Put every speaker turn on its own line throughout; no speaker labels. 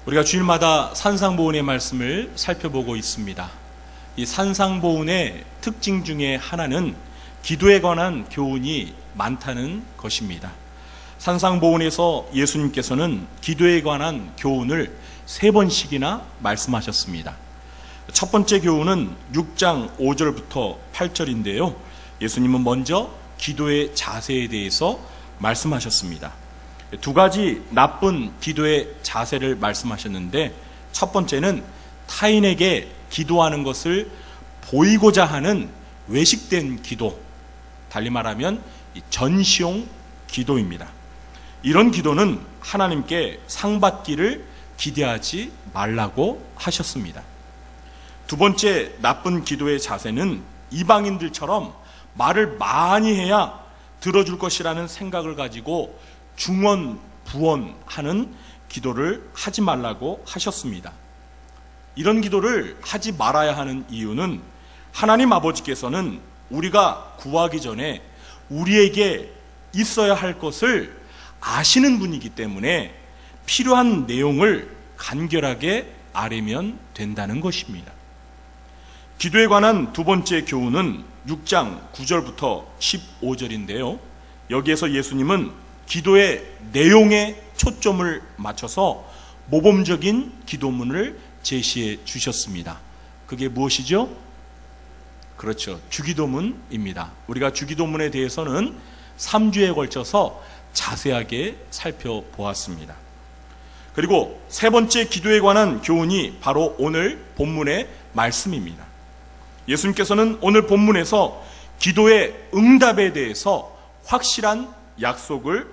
우리가 주일마다 산상보훈의 말씀을 살펴보고 있습니다. 이 산상보훈의 특징 중에 하나는 기도에 관한 교훈이 많다는 것입니다. 산상보훈에서 예수님께서는 기도에 관한 교훈을 3번씩이나 말씀하셨습니다. 첫 번째 교훈은 6장 5절부터 8절인데요. 예수님은 먼저 기도의 자세에 대해서 말씀하셨습니다. 2가지 나쁜 기도의 자세를 말씀하셨는데, 첫 번째는 타인에게 기도하는 것을 보이고자 하는 외식된 기도, 달리 말하면 전시용 기도입니다. 이런 기도는 하나님께 상 받기를 기대하지 말라고 하셨습니다. 2번째 나쁜 기도의 자세는 이방인들처럼 말을 많이 해야 들어줄 것이라는 생각을 가지고 중언부언하는 기도를 하지 말라고 하셨습니다. 이런 기도를 하지 말아야 하는 이유는 하나님 아버지께서는 우리가 구하기 전에 우리에게 있어야 할 것을 아시는 분이기 때문에 필요한 내용을 간결하게 아뢰면 된다는 것입니다. 기도에 관한 2번째 교훈은 6장 9절부터 15절인데요. 여기에서 예수님은 기도의 내용에 초점을 맞춰서 모범적인 기도문을 제시해 주셨습니다. 그게 무엇이죠? 그렇죠. 주기도문입니다. 우리가 주기도문에 대해서는 3주에 걸쳐서 자세하게 살펴보았습니다. 그리고 3번째 기도에 관한 교훈이 바로 오늘 본문의 말씀입니다. 예수님께서는 오늘 본문에서 기도의 응답에 대해서 확실한 약속을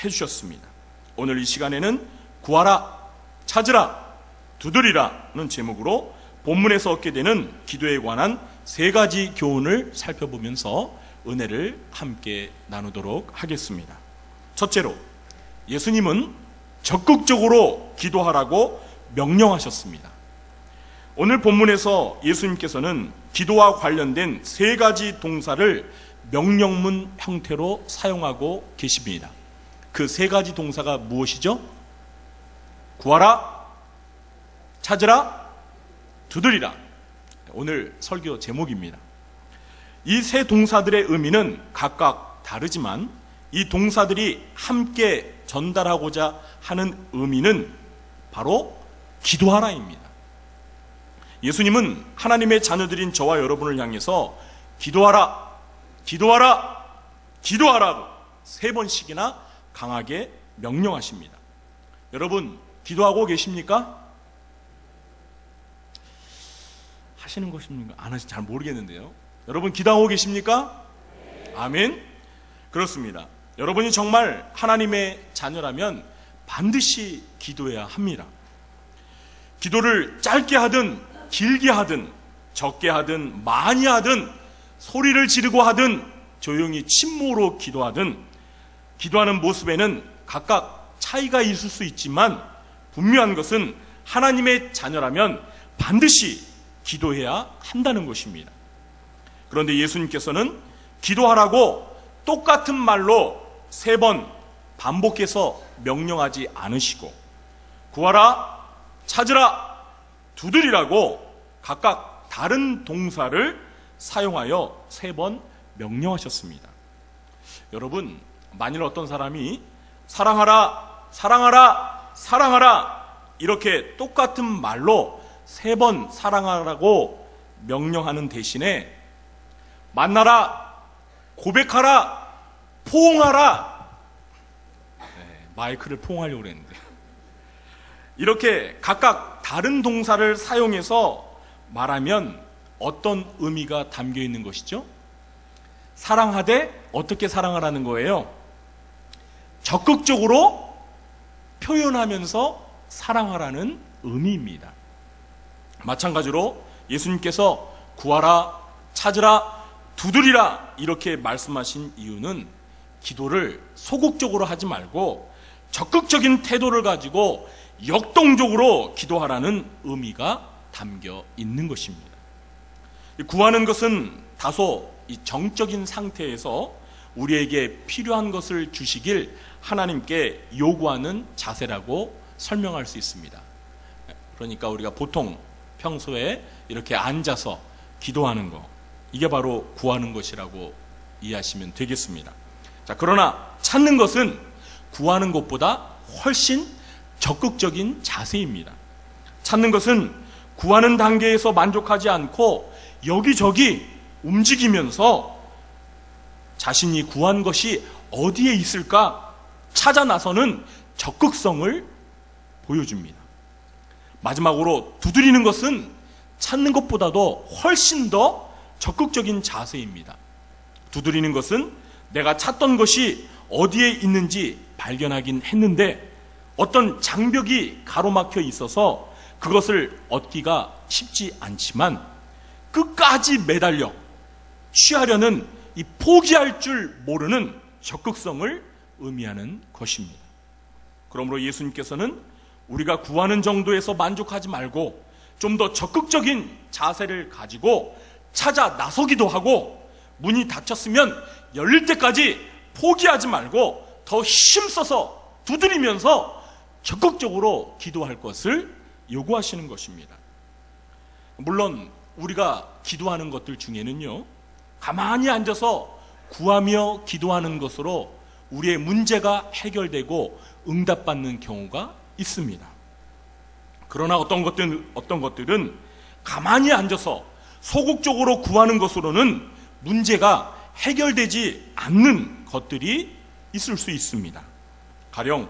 해주셨습니다. 오늘 이 시간에는 구하라, 찾으라, 두드리라는 제목으로 본문에서 얻게 되는 기도에 관한 3가지 교훈을 살펴보면서 은혜를 함께 나누도록 하겠습니다. 첫째로, 예수님은 적극적으로 기도하라고 명령하셨습니다. 오늘 본문에서 예수님께서는 기도와 관련된 3가지 동사를 명령문 형태로 사용하고 계십니다. 그 3가지 동사가 무엇이죠? 구하라, 찾으라, 두드리라. 오늘 설교 제목입니다. 이 3 동사들의 의미는 각각 다르지만 이 동사들이 함께 전달하고자 하는 의미는 바로 기도하라입니다. 예수님은 하나님의 자녀들인 저와 여러분을 향해서 기도하라, 기도하라, 기도하라고 3번씩이나 강하게 명령하십니다. 여러분, 기도하고 계십니까? 하시는 것입니까? 안 하시는지 잘 모르겠는데요. 여러분, 기도하고 계십니까? 아멘? 그렇습니다. 여러분이 정말 하나님의 자녀라면 반드시 기도해야 합니다. 기도를 짧게 하든 길게 하든 적게 하든 많이 하든 소리를 지르고 하든 조용히 침묵으로 기도하든 기도하는 모습에는 각각 차이가 있을 수 있지만 분명한 것은 하나님의 자녀라면 반드시 기도해야 한다는 것입니다. 그런데 예수님께서는 기도하라고 똑같은 말로 3번 반복해서 명령하지 않으시고 구하라, 찾으라, 두드리라고 각각 다른 동사를 사용하여 3번 명령하셨습니다. 여러분, 만일 어떤 사람이 사랑하라, 사랑하라, 사랑하라 이렇게 똑같은 말로 3번 사랑하라고 명령하는 대신에 만나라, 고백하라, 포옹하라, 마이크를 포옹하려고 그랬는데 이렇게 각각 다른 동사를 사용해서 말하면 어떤 의미가 담겨 있는 것이죠? 사랑하되 어떻게 사랑하라는 거예요? 적극적으로 표현하면서 사랑하라는 의미입니다. 마찬가지로 예수님께서 구하라, 찾으라, 두드리라 이렇게 말씀하신 이유는 기도를 소극적으로 하지 말고 적극적인 태도를 가지고 역동적으로 기도하라는 의미가 담겨 있는 것입니다. 구하는 것은 다소 이 정적인 상태에서 우리에게 필요한 것을 주시길 하나님께 요구하는 자세라고 설명할 수 있습니다. 그러니까 우리가 보통 평소에 이렇게 앉아서 기도하는 거, 이게 바로 구하는 것이라고 이해하시면 되겠습니다. 자, 그러나 찾는 것은 구하는 것보다 훨씬 적극적인 자세입니다. 찾는 것은 구하는 단계에서 만족하지 않고 여기저기 움직이면서 자신이 구한 것이 어디에 있을까 찾아 나서는 적극성을 보여줍니다. 마지막으로 두드리는 것은 찾는 것보다도 훨씬 더 적극적인 자세입니다. 두드리는 것은 내가 찾던 것이 어디에 있는지 발견하긴 했는데 어떤 장벽이 가로막혀 있어서 그것을 얻기가 쉽지 않지만 끝까지 매달려 취하려는 이 포기할 줄 모르는 적극성을 의미하는 것입니다. 그러므로 예수님께서는 우리가 구하는 정도에서 만족하지 말고 좀 더 적극적인 자세를 가지고 찾아 나서기도 하고 문이 닫혔으면 열릴 때까지 포기하지 말고 더 힘써서 두드리면서 적극적으로 기도할 것을 요구하시는 것입니다. 물론 우리가 기도하는 것들 중에는요, 가만히 앉아서 구하며 기도하는 것으로 우리의 문제가 해결되고 응답받는 경우가 있습니다. 그러나 어떤 것들은 가만히 앉아서 소극적으로 구하는 것으로는 문제가 해결되지 않는 것들이 있을 수 있습니다. 가령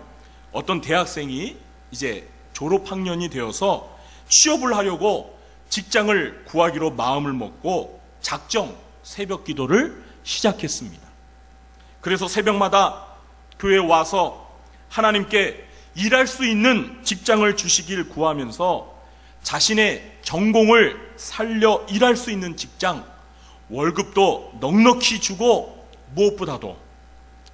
어떤 대학생이 이제 졸업학년이 되어서 취업을 하려고 직장을 구하기로 마음을 먹고 작정 새벽 기도를 시작했습니다. 그래서 새벽마다 교회에 와서 하나님께 일할 수 있는 직장을 주시길 구하면서 자신의 전공을 살려 일할 수 있는 직장, 월급도 넉넉히 주고 무엇보다도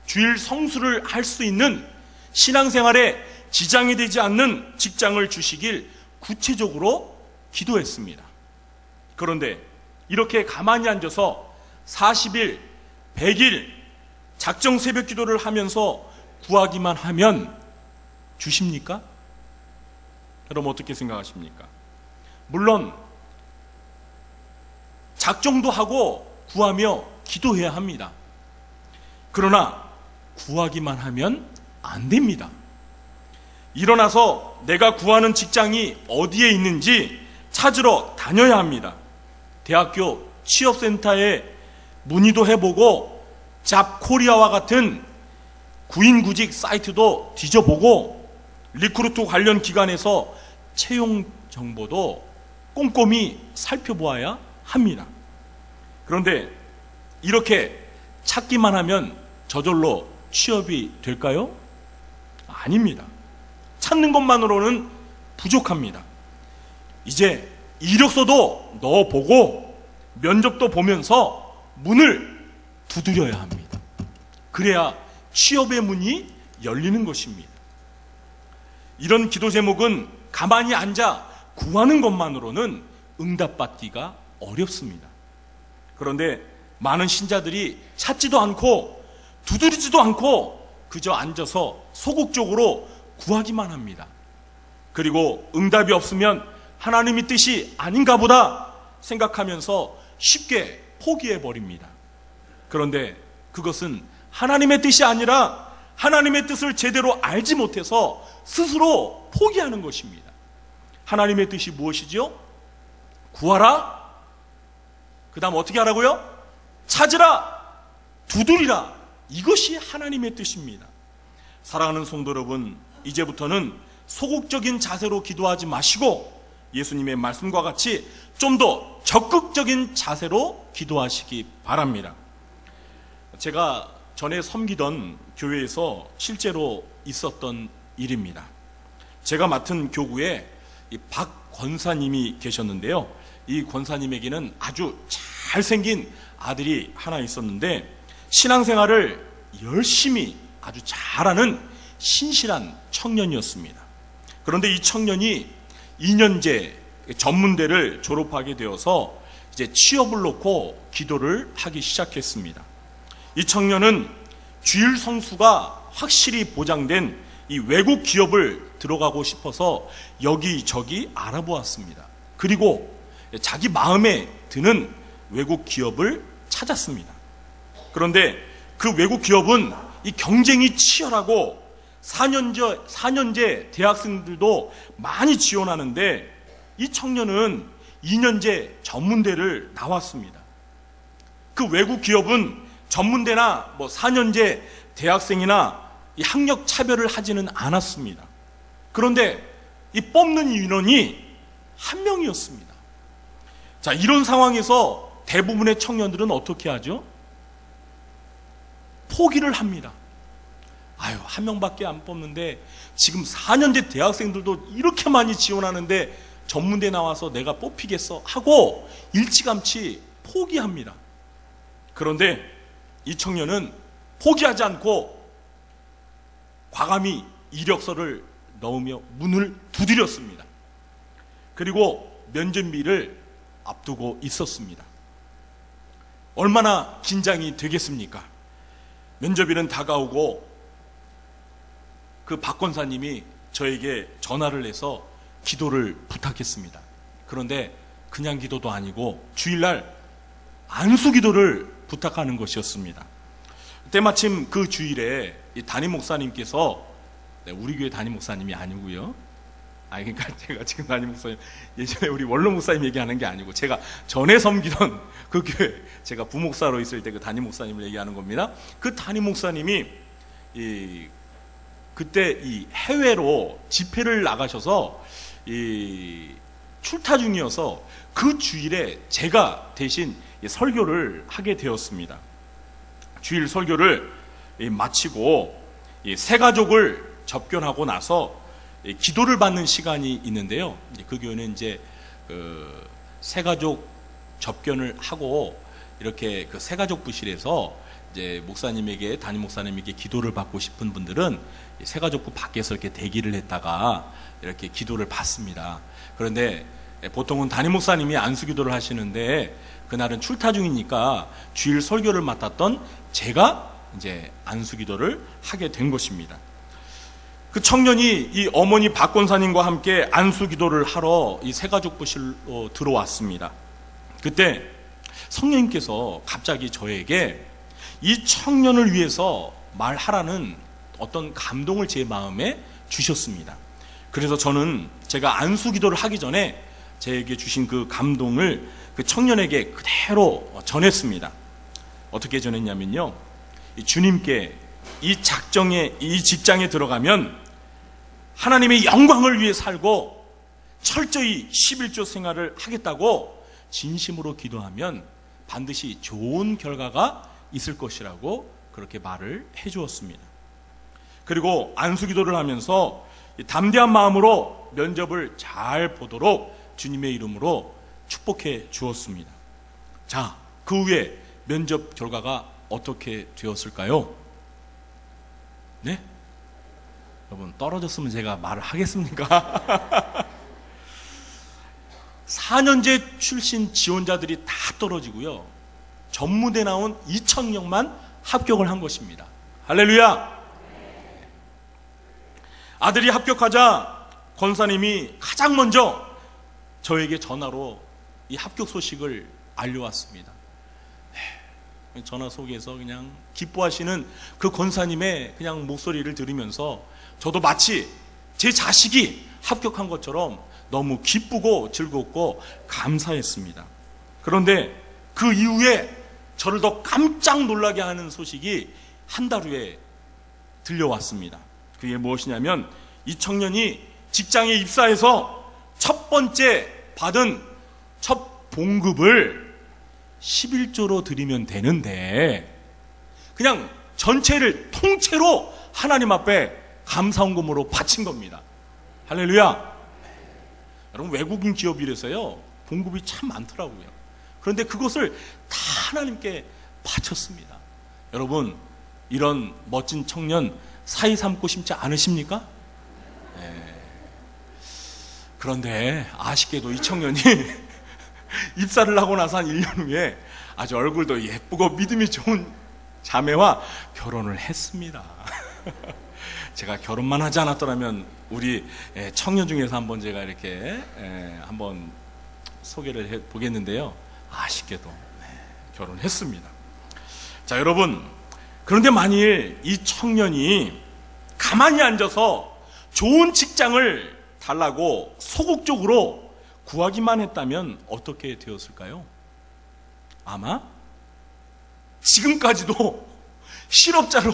주일 성수를 할 수 있는 신앙생활에 지장이 되지 않는 직장을 주시길 구체적으로 기도했습니다. 그런데 이렇게 가만히 앉아서 40일, 100일 작정 새벽 기도를 하면서 구하기만 하면 주십니까? 여러분 어떻게 생각하십니까? 물론 작정도 하고 구하며 기도해야 합니다. 그러나 구하기만 하면 안 됩니다. 일어나서 내가 구하는 직장이 어디에 있는지 찾으러 다녀야 합니다. 대학교 취업센터에 문의도 해보고 잡코리아와 같은 구인구직 사이트도 뒤져보고 리크루트 관련 기관에서 채용 정보도 꼼꼼히 살펴보아야 합니다. 그런데 이렇게 찾기만 하면 저절로 취업이 될까요? 아닙니다. 찾는 것만으로는 부족합니다. 이제 이력서도 넣어보고 면접도 보면서 문을 두드려야 합니다. 그래야 취업의 문이 열리는 것입니다. 이런 기도 제목은 가만히 앉아 구하는 것만으로는 응답받기가 어렵습니다. 그런데 많은 신자들이 찾지도 않고 두드리지도 않고 그저 앉아서 소극적으로 구하기만 합니다. 그리고 응답이 없으면 하나님의 뜻이 아닌가 보다 생각하면서 쉽게 포기해버립니다. 그런데 그것은 하나님의 뜻이 아니라 하나님의 뜻을 제대로 알지 못해서 스스로 포기하는 것입니다. 하나님의 뜻이 무엇이죠? 구하라. 그 다음 어떻게 하라고요? 찾으라. 두드리라. 이것이 하나님의 뜻입니다. 사랑하는 성도 여러분, 이제부터는 소극적인 자세로 기도하지 마시고 예수님의 말씀과 같이 좀 더 적극적인 자세로 기도하시기 바랍니다. 제가 전에 섬기던 교회에서 실제로 있었던 일입니다. 제가 맡은 교구에 박 권사님이 계셨는데요. 이 권사님에게는 아주 잘생긴 아들이 하나 있었는데 신앙생활을 열심히 아주 잘하는 신실한 청년이었습니다. 그런데 이 청년이 2년제 전문대를 졸업하게 되어서 이제 취업을 놓고 기도를 하기 시작했습니다. 이 청년은 주일 성수가 확실히 보장된 이 외국 기업을 들어가고 싶어서 여기저기 알아보았습니다. 그리고 자기 마음에 드는 외국 기업을 찾았습니다. 그런데 그 외국 기업은 이 경쟁이 치열하고 4년제 대학생들도 많이 지원하는데 이 청년은 2년제 전문대를 나왔습니다. 그 외국 기업은 전문대나 4년제 대학생이나 이 학력 차별을 하지는 않았습니다. 그런데 이 뽑는 인원이 한 명이었습니다. 자, 이런 상황에서 대부분의 청년들은 어떻게 하죠? 포기를 합니다. 아유, 한 명밖에 안 뽑는데 지금 4년제 대학생들도 이렇게 많이 지원하는데 전문대 나와서 내가 뽑히겠어 하고 일찌감치 포기합니다. 그런데 이 청년은 포기하지 않고 과감히 이력서를 넣으며 문을 두드렸습니다. 그리고 면접일을 앞두고 있었습니다. 얼마나 긴장이 되겠습니까? 면접일은 다가오고 그 박 권사님이 저에게 전화를 해서 기도를 부탁했습니다. 그런데 그냥 기도도 아니고 주일날 안수 기도를 부탁하는 것이었습니다. 때마침 그 주일에 이 담임 목사님께서, 우리 교회 담임 목사님이 아니고요. 그러니까 제가 지금 담임 목사님, 예전에 우리 원로 목사님 얘기하는 게 아니고 제가 전에 섬기던 그 교회, 제가 부목사로 있을 때 그 담임 목사님을 얘기하는 겁니다. 그 담임 목사님이 그때 이 해외로 집회를 나가셔서 출타 중이어서 그 주일에 제가 대신 설교를 하게 되었습니다. 주일 설교를 마치고 새 가족을 접견하고 나서 기도를 받는 시간이 있는데요. 그 교회는 이제 새 가족 접견을 하고 이렇게 그 새 가족 부실에서 이제 목사님에게, 담임 목사님에게 기도를 받고 싶은 분들은 새 가족부 밖에서 이렇게 대기를 했다가 이렇게 기도를 받습니다. 그런데 보통은 담임 목사님이 안수 기도를 하시는데 그날은 출타 중이니까 주일 설교를 맡았던 제가 이제 안수 기도를 하게 된 것입니다. 그 청년이 이 어머니 박 권사님과 함께 안수 기도를 하러 이 새 가족부실로 들어왔습니다. 그때 성령님께서 갑자기 저에게 이 청년을 위해서 말하라는 어떤 감동을 제 마음에 주셨습니다. 그래서 저는 제가 안수 기도를 하기 전에 제게 주신 그 감동을 그 청년에게 그대로 전했습니다. 어떻게 전했냐면요, 주님께 이 직장에 들어가면 하나님의 영광을 위해 살고 철저히 11조 생활을 하겠다고 진심으로 기도하면 반드시 좋은 결과가 있을 것이라고 그렇게 말을 해주었습니다. 그리고 안수 기도를 하면서 담대한 마음으로 면접을 잘 보도록 주님의 이름으로 축복해 주었습니다. 자, 그 후에 면접 결과가 어떻게 되었을까요? 네? 여러분, 떨어졌으면 제가 말을 하겠습니까? 4년제 출신 지원자들이 다 떨어지고요, 전무대 나온 2,000명만 합격을 한 것입니다. 할렐루야! 아들이 합격하자 권사님이 가장 먼저 저에게 전화로 이 합격 소식을 알려왔습니다. 전화 속에서 그냥 기뻐하시는 그 권사님의 그냥 목소리를 들으면서 저도 마치 제 자식이 합격한 것처럼 너무 기쁘고 즐겁고 감사했습니다. 그런데 그 이후에 저를 더 깜짝 놀라게 하는 소식이 한 달 후에 들려왔습니다. 그게 무엇이냐면 이 청년이 직장에 입사해서 첫 번째 받은 첫 봉급을 11조로 드리면 되는데 그냥 전체를 통째로 하나님 앞에 감사헌금으로 바친 겁니다. 할렐루야! 여러분, 외국인 기업이라서요 봉급이 참 많더라고요. 그런데 그것을 다 하나님께 바쳤습니다. 여러분, 이런 멋진 청년 사이 삼고 싶지 않으십니까? 네. 그런데 아쉽게도 이 청년이 입사를 하고 나서 한 1년 후에 아주 얼굴도 예쁘고 믿음이 좋은 자매와 결혼을 했습니다. 제가 결혼만 하지 않았더라면 우리 청년 중에서 한번 제가 이렇게 한번 소개를 해 보겠는데요. 아쉽게도 결혼했습니다. 자, 여러분, 그런데 만일 이 청년이 가만히 앉아서 좋은 직장을 달라고 소극적으로 구하기만 했다면 어떻게 되었을까요? 아마 지금까지도 실업자로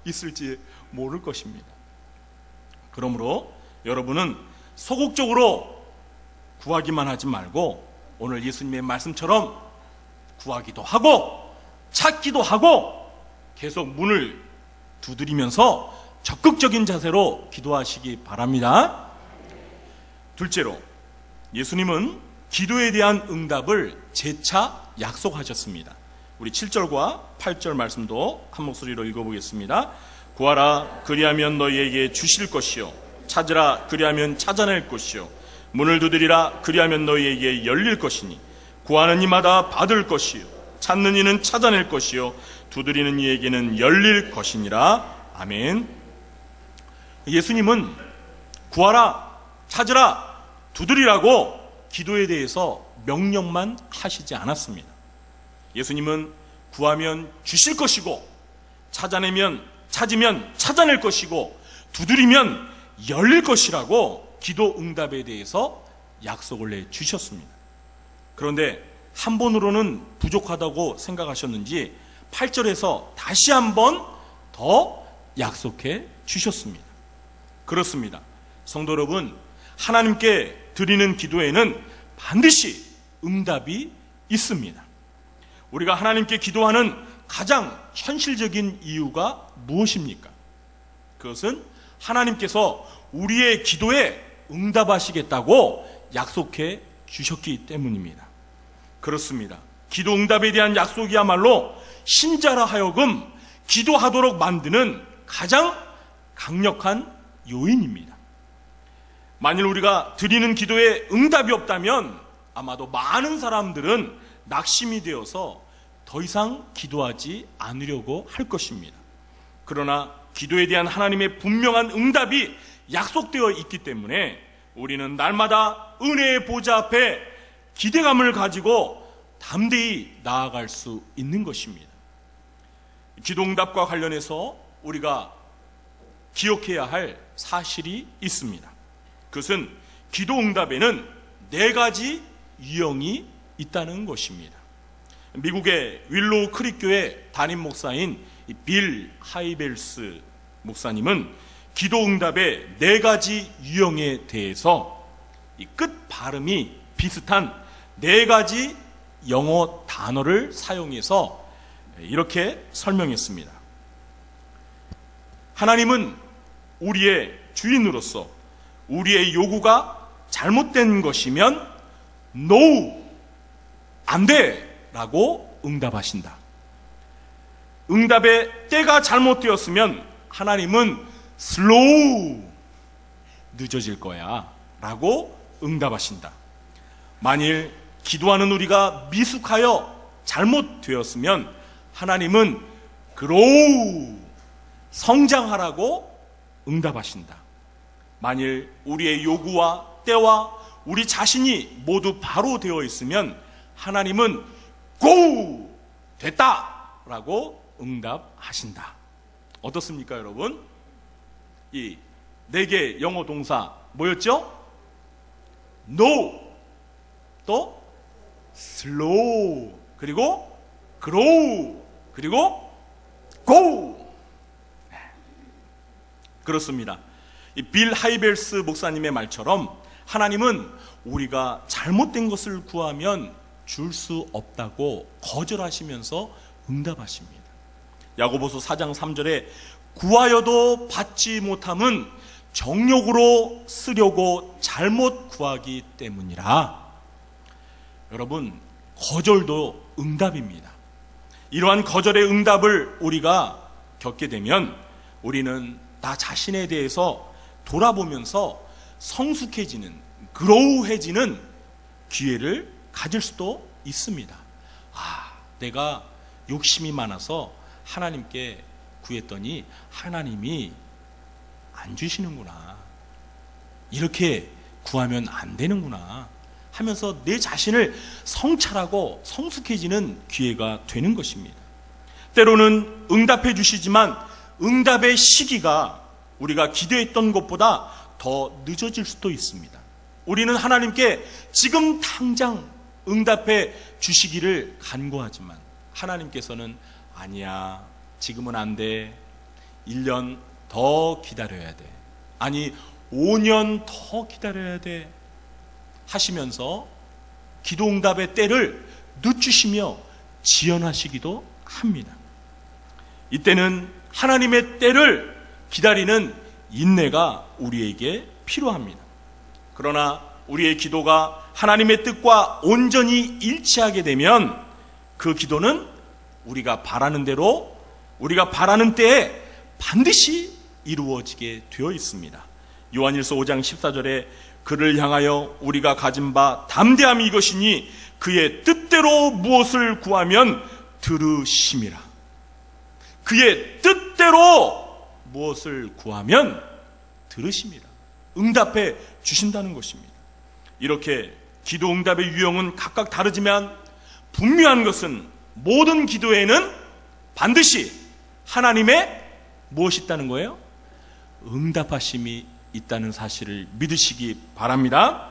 있을지 모를 것입니다. 그러므로 여러분은 소극적으로 구하기만 하지 말고 오늘 예수님의 말씀처럼 구하기도 하고 찾기도 하고 계속 문을 두드리면서 적극적인 자세로 기도하시기 바랍니다. 둘째로, 예수님은 기도에 대한 응답을 재차 약속하셨습니다. 우리 7절과 8절 말씀도 한 목소리로 읽어보겠습니다. 구하라, 그리하면 너희에게 주실 것이요, 찾으라, 그리하면 찾아낼 것이요, 문을 두드리라, 그리하면 너희에게 열릴 것이니, 구하는 이마다 받을 것이요, 찾는 이는 찾아낼 것이요, 두드리는 이에게는 열릴 것이니라. 아멘. 예수님은 구하라, 찾으라, 두드리라고 기도에 대해서 명령만 하시지 않았습니다. 예수님은 구하면 주실 것이고, 찾으면 찾아낼 것이고, 두드리면 열릴 것이라고 기도 응답에 대해서 약속을 내주셨습니다. 그런데 한 번으로는 부족하다고 생각하셨는지 8절에서 다시 한 번 더 약속해 주셨습니다. 그렇습니다. 성도 여러분, 하나님께 드리는 기도에는 반드시 응답이 있습니다. 우리가 하나님께 기도하는 가장 현실적인 이유가 무엇입니까? 그것은 하나님께서 우리의 기도에 응답하시겠다고 약속해 주셨기 때문입니다. 그렇습니다. 기도 응답에 대한 약속이야말로 신자라 하여금 기도하도록 만드는 가장 강력한 요인입니다. 만일 우리가 드리는 기도에 응답이 없다면 아마도 많은 사람들은 낙심이 되어서 더 이상 기도하지 않으려고 할 것입니다. 그러나 기도에 대한 하나님의 분명한 응답이 약속되어 있기 때문에 우리는 날마다 은혜의 보좌 앞에 기대감을 가지고 담대히 나아갈 수 있는 것입니다. 기도 응답과 관련해서 우리가 기억해야 할 사실이 있습니다. 그것은 기도 응답에는 4가지 유형이 있다는 것입니다. 미국의 윌로우 크릭 교회 담임 목사인 빌 하이벨스 목사님은 기도 응답의 4가지 유형에 대해서 이 끝 발음이 비슷한 4가지 영어 단어를 사용해서 이렇게 설명했습니다. 하나님은 우리의 주인으로서 우리의 요구가 잘못된 것이면 No, 안 돼 라고 응답하신다. 응답의 때가 잘못되었으면 하나님은 Slow, 늦어질 거야 라고 응답하신다. 만일 기도하는 우리가 미숙하여 잘못되었으면 하나님은 Grow, 성장하라고 응답하신다. 만일 우리의 요구와 때와 우리 자신이 모두 바로 되어 있으면 하나님은 Go, 됐다 라고 응답하신다. 어떻습니까, 여러분? 이 4개 영어 동사 뭐였죠? No, 또 Slow, 그리고 Grow, 그리고 Go. 그렇습니다. 이 빌 하이벨스 목사님의 말처럼 하나님은 우리가 잘못된 것을 구하면 줄 수 없다고 거절하시면서 응답하십니다. 야고보서 4장 3절에 구하여도 받지 못함은 정욕으로 쓰려고 잘못 구하기 때문이라. 여러분, 거절도 응답입니다. 이러한 거절의 응답을 우리가 겪게 되면 우리는 나 자신에 대해서 돌아보면서 성숙해지는, 그로우해지는 기회를 가질 수도 있습니다. 내가 욕심이 많아서 하나님께 구했더니 하나님이 안 주시는구나. 이렇게 구하면 안 되는구나 하면서 내 자신을 성찰하고 성숙해지는 기회가 되는 것입니다. 때로는 응답해 주시지만 응답의 시기가 우리가 기대했던 것보다 더 늦어질 수도 있습니다. 우리는 하나님께 지금 당장 응답해 주시기를 간구하지만 하나님께서는 아니야, 지금은 안 돼. 1년 더 기다려야 돼. 아니 5년 더 기다려야 돼 하시면서 기도 응답의 때를 늦추시며 지연하시기도 합니다. 이때는 하나님의 때를 기다리는 인내가 우리에게 필요합니다. 그러나 우리의 기도가 하나님의 뜻과 온전히 일치하게 되면 그 기도는 우리가 바라는 대로, 우리가 바라는 때에 반드시 이루어지게 되어 있습니다. 요한일서 5장 14절에 그를 향하여 우리가 가진 바 담대함이 이것이니 그의 뜻대로 무엇을 구하면 들으심이라. 그의 뜻대로 무엇을 구하면 들으심이라. 응답해 주신다는 것입니다. 이렇게 기도 응답의 유형은 각각 다르지만 분명한 것은 모든 기도에는 반드시 하나님의 무엇이 있다는 거예요? 응답하심이 있다는 사실을 믿으시기 바랍니다.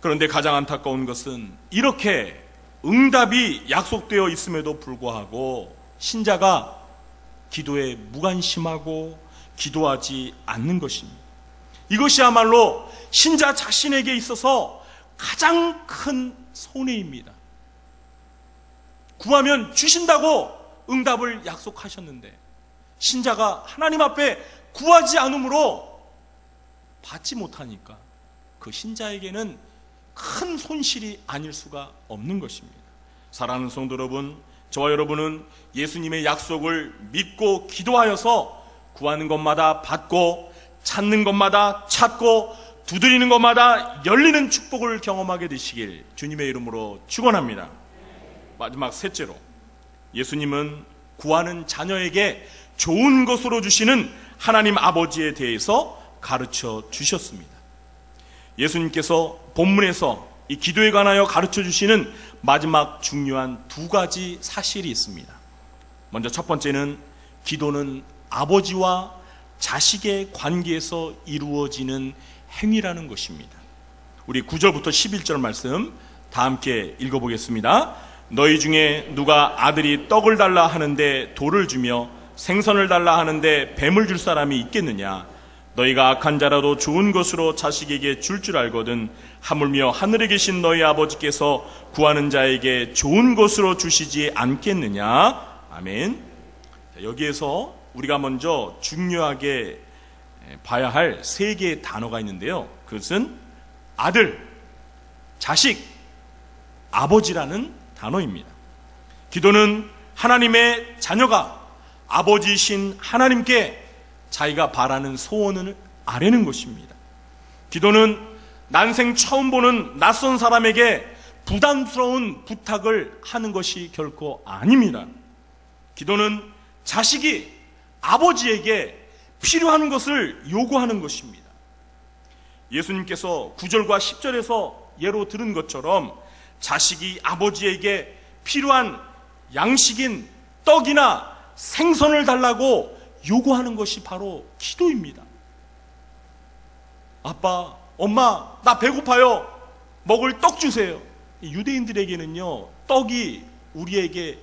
그런데 가장 안타까운 것은 이렇게 응답이 약속되어 있음에도 불구하고 신자가 기도에 무관심하고 기도하지 않는 것입니다. 이것이야말로 신자 자신에게 있어서 가장 큰 손해입니다. 구하면 주신다고 응답을 약속하셨는데 신자가 하나님 앞에 구하지 않으므로 받지 못하니까 그 신자에게는 큰 손실이 아닐 수가 없는 것입니다. 사랑하는 성도 여러분, 저와 여러분은 예수님의 약속을 믿고 기도하여서 구하는 것마다 받고 찾는 것마다 찾고 두드리는 것마다 열리는 축복을 경험하게 되시길 주님의 이름으로 축원합니다. 마지막 셋째로, 예수님은 구하는 자녀에게 좋은 것으로 주시는 하나님 아버지에 대해서 가르쳐 주셨습니다. 예수님께서 본문에서 이 기도에 관하여 가르쳐 주시는 마지막 중요한 두 가지 사실이 있습니다. 먼저 첫 번째는 기도는 아버지와 자식의 관계에서 이루어지는 행위라는 것입니다. 우리 9절부터 11절 말씀 다 함께 읽어보겠습니다. 너희 중에 누가 아들이 떡을 달라 하는데 돌을 주며 생선을 달라 하는데 뱀을 줄 사람이 있겠느냐? 너희가 악한 자라도 좋은 것으로 자식에게 줄 알거든 하물며 하늘에 계신 너희 아버지께서 구하는 자에게 좋은 것으로 주시지 않겠느냐? 아멘. 여기에서 우리가 먼저 중요하게 봐야 할 세 개의 단어가 있는데요. 그것은 아들, 자식, 아버지라는 단어입니다. 기도는 하나님의 자녀가 아버지이신 하나님께 자기가 바라는 소원을 아뢰는 것입니다. 기도는 난생 처음 보는 낯선 사람에게 부담스러운 부탁을 하는 것이 결코 아닙니다. 기도는 자식이 아버지에게 필요한 것을 요구하는 것입니다. 예수님께서 9절과 10절에서 예로 들은 것처럼 자식이 아버지에게 필요한 양식인 떡이나 생선을 달라고 요구하는 것이 바로 기도입니다. 아빠, 엄마, 나 배고파요. 먹을 떡 주세요. 유대인들에게는요, 떡이 우리에게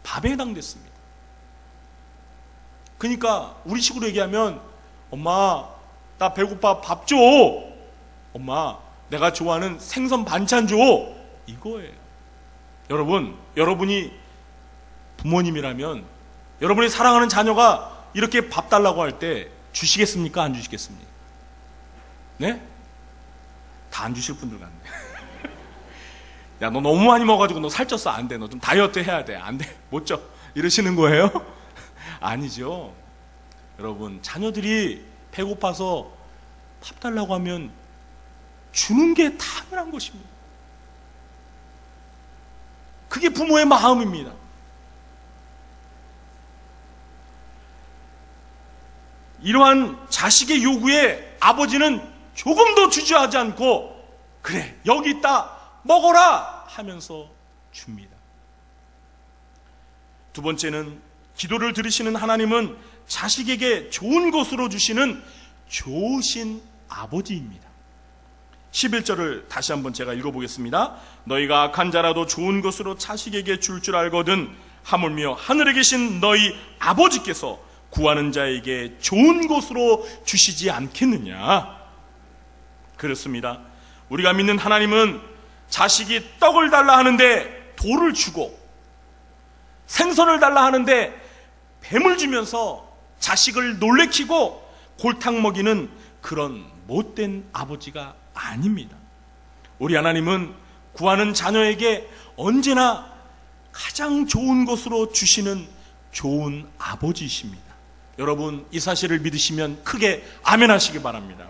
밥에 해당됐습니다. 그러니까 우리 식으로 얘기하면 엄마, 나 배고파, 밥 줘. 엄마, 내가 좋아하는 생선 반찬 줘. 이거예요. 여러분, 여러분이 부모님이라면 여러분이 사랑하는 자녀가 이렇게 밥 달라고 할 때 주시겠습니까? 안 주시겠습니까? 네? 다 안 주실 분들 같네. 야, 너 너무 많이 먹어가지고 너 살쪘어. 안 돼. 너 좀 다이어트 해야 돼. 안 돼. 못 쪄. 이러시는 거예요? 아니죠. 여러분, 자녀들이 배고파서 밥 달라고 하면 주는 게 당연한 것입니다. 그게 부모의 마음입니다. 이러한 자식의 요구에 아버지는 조금도 주저하지 않고 그래 여기 있다 먹어라 하면서 줍니다. 두 번째는 기도를 들으시는 하나님은 자식에게 좋은 것으로 주시는 좋으신 아버지입니다. 11절을 다시 한번 제가 읽어보겠습니다. 너희가 악한 자라도 좋은 것으로 자식에게 줄 알거든 하물며 하늘에 계신 너희 아버지께서 구하는 자에게 좋은 것으로 주시지 않겠느냐. 그렇습니다. 우리가 믿는 하나님은 자식이 떡을 달라 하는데 돌을 주고 생선을 달라 하는데 뱀을 주면서 자식을 놀래키고 골탕 먹이는 그런 못된 아버지가 아닙니다. 우리 하나님은 구하는 자녀에게 언제나 가장 좋은 것으로 주시는 좋은 아버지이십니다. 여러분 이 사실을 믿으시면 크게 아멘 하시기 바랍니다.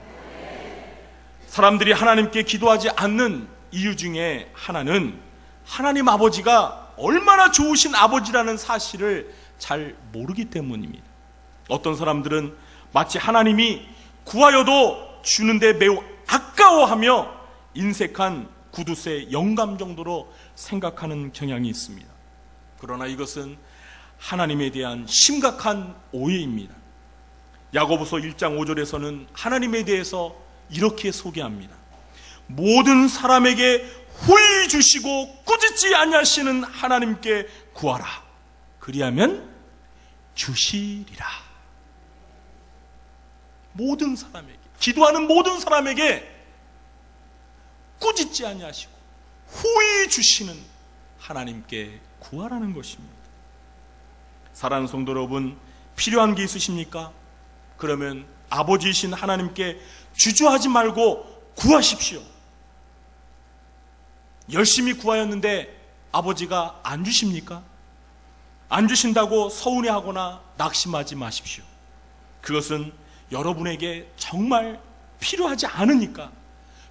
사람들이 하나님께 기도하지 않는 이유 중에 하나는 하나님 아버지가 얼마나 좋으신 아버지라는 사실을 잘 모르기 때문입니다. 어떤 사람들은 마치 하나님이 구하여도 주는데 매우 아까워하며 인색한 구두쇠 영감 정도로 생각하는 경향이 있습니다. 그러나 이것은 하나님에 대한 심각한 오해입니다. 야고보서 1장 5절에서는 하나님에 대해서 이렇게 소개합니다. 모든 사람에게 후히 주시고 꾸짖지 아니하시는 하나님께 구하라. 그리하면 주시리라. 모든 사람에게, 기도하는 모든 사람에게 꾸짖지 아니하시고 후히 주시는 하나님께 구하라는 것입니다. 사랑하는 성도 여러분, 필요한 게 있으십니까? 그러면 아버지이신 하나님께 주저하지 말고 구하십시오. 열심히 구하였는데 아버지가 안 주십니까? 안 주신다고 서운해하거나 낙심하지 마십시오. 그것은 여러분에게 정말 필요하지 않으니까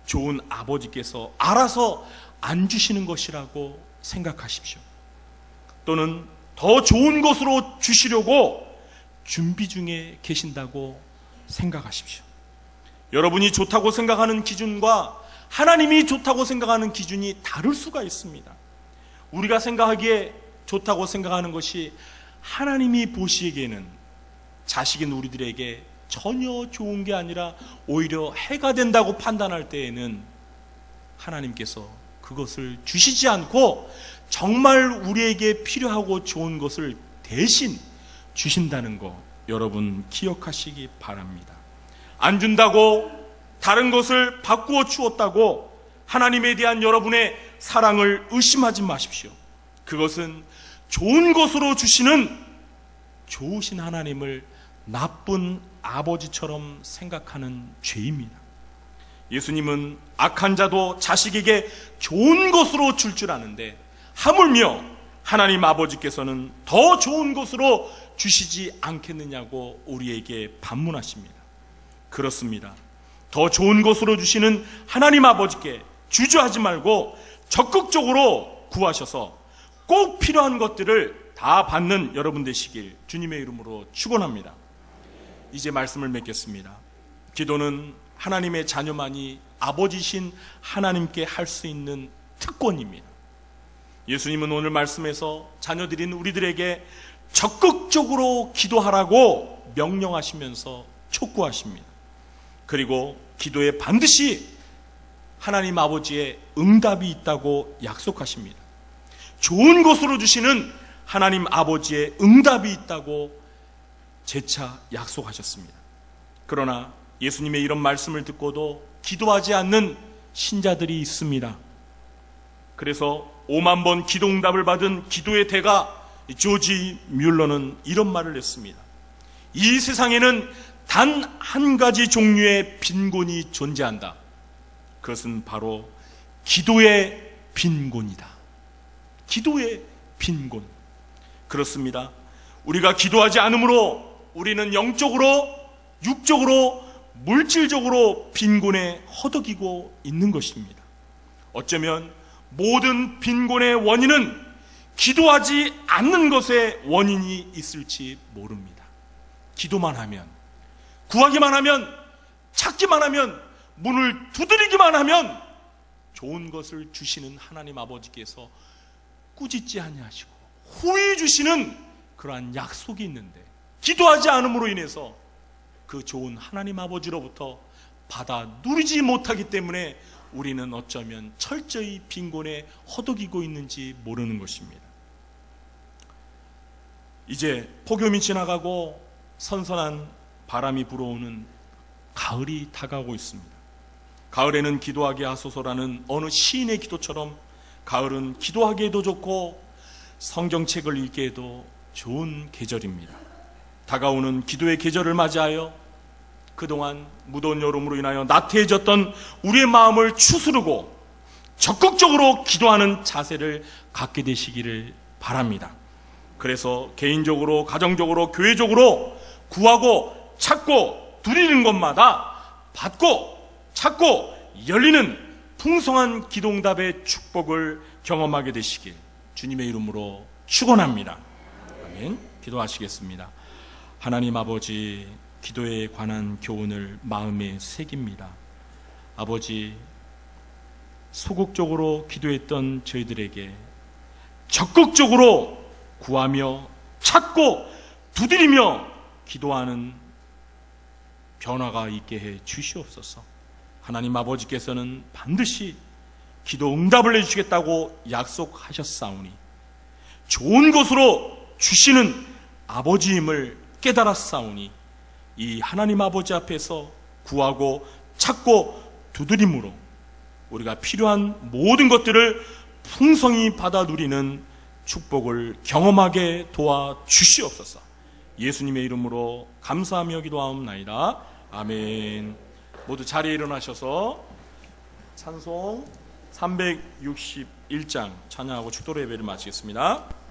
좋은 아버지께서 알아서 안 주시는 것이라고 생각하십시오. 또는 더 좋은 것으로 주시려고 준비 중에 계신다고 생각하십시오. 여러분이 좋다고 생각하는 기준과 하나님이 좋다고 생각하는 기준이 다를 수가 있습니다. 우리가 생각하기에 좋다고 생각하는 것이 하나님이 보시기에는 자식인 우리들에게 전혀 좋은 게 아니라 오히려 해가 된다고 판단할 때에는 하나님께서 그것을 주시지 않고 정말 우리에게 필요하고 좋은 것을 대신 주신다는 거 여러분 기억하시기 바랍니다. 안 준다고 다른 것을 바꾸어 주었다고 하나님에 대한 여러분의 사랑을 의심하지 마십시오. 그것은 좋은 것으로 주시는 좋으신 하나님을 나쁜 아버지처럼 생각하는 죄입니다. 예수님은 악한 자도 자식에게 좋은 것으로 줄 아는데 하물며 하나님 아버지께서는 더 좋은 것으로 주시지 않겠느냐고 우리에게 반문하십니다. 그렇습니다. 더 좋은 것으로 주시는 하나님 아버지께 주저하지 말고 적극적으로 구하셔서 꼭 필요한 것들을 다 받는 여러분 되시길 주님의 이름으로 축원합니다. 이제 말씀을 맺겠습니다. 기도는 하나님의 자녀만이 아버지신 하나님께 할 수 있는 특권입니다. 예수님은 오늘 말씀에서 자녀들인 우리들에게 적극적으로 기도하라고 명령하시면서 촉구하십니다. 그리고 기도에 반드시 하나님 아버지의 응답이 있다고 약속하십니다. 좋은 것으로 주시는 하나님 아버지의 응답이 있다고 재차 약속하셨습니다. 그러나 예수님의 이런 말씀을 듣고도 기도하지 않는 신자들이 있습니다. 그래서 5만 번 기도 응답을 받은 기도의 대가 조지 뮬러는 이런 말을 했습니다. 이 세상에는 단 한 가지 종류의 빈곤이 존재한다. 그것은 바로 기도의 빈곤이다. 기도의 빈곤. 그렇습니다. 우리가 기도하지 않으므로 우리는 영적으로, 육적으로, 물질적으로 빈곤에 허덕이고 있는 것입니다. 어쩌면 모든 빈곤의 원인은 기도하지 않는 것에 원인이 있을지 모릅니다. 기도만 하면 구하기만 하면, 찾기만 하면, 문을 두드리기만 하면 좋은 것을 주시는 하나님 아버지께서 꾸짖지 아니하시고 후히 주시는 그러한 약속이 있는데, 기도하지 않음으로 인해서 그 좋은 하나님 아버지로부터 받아 누리지 못하기 때문에 우리는 어쩌면 철저히 빈곤에 허덕이고 있는지 모르는 것입니다. 이제 폭염이 지나가고 선선한 바람이 불어오는 가을이 다가오고 있습니다. 가을에는 기도하게 하소서라는 어느 시인의 기도처럼 가을은 기도하기에도 좋고 성경책을 읽기에도 좋은 계절입니다. 다가오는 기도의 계절을 맞이하여 그동안 무더운 여름으로 인하여 나태해졌던 우리의 마음을 추스르고 적극적으로 기도하는 자세를 갖게 되시기를 바랍니다. 그래서 개인적으로, 가정적으로, 교회적으로 구하고 찾고 두드리는 것마다 받고 찾고 열리는 풍성한 기도응답의 축복을 경험하게 되시길 주님의 이름으로 축원합니다. 아멘. 기도하시겠습니다. 하나님 아버지, 기도에 관한 교훈을 마음에 새깁니다. 아버지, 소극적으로 기도했던 저희들에게 적극적으로 구하며 찾고 두드리며 기도하는 변화가 있게 해 주시옵소서. 하나님 아버지께서는 반드시 기도 응답을 해주시겠다고 약속하셨사오니 좋은 것으로 주시는 아버지임을 깨달았사오니 이 하나님 아버지 앞에서 구하고 찾고 두드림으로 우리가 필요한 모든 것들을 풍성히 받아 누리는 축복을 경험하게 도와 주시옵소서. 예수님의 이름으로 감사하며 기도하옵나이다. 아멘. 모두 자리에 일어나셔서 찬송 361장 찬양하고 축도로 예배를 마치겠습니다.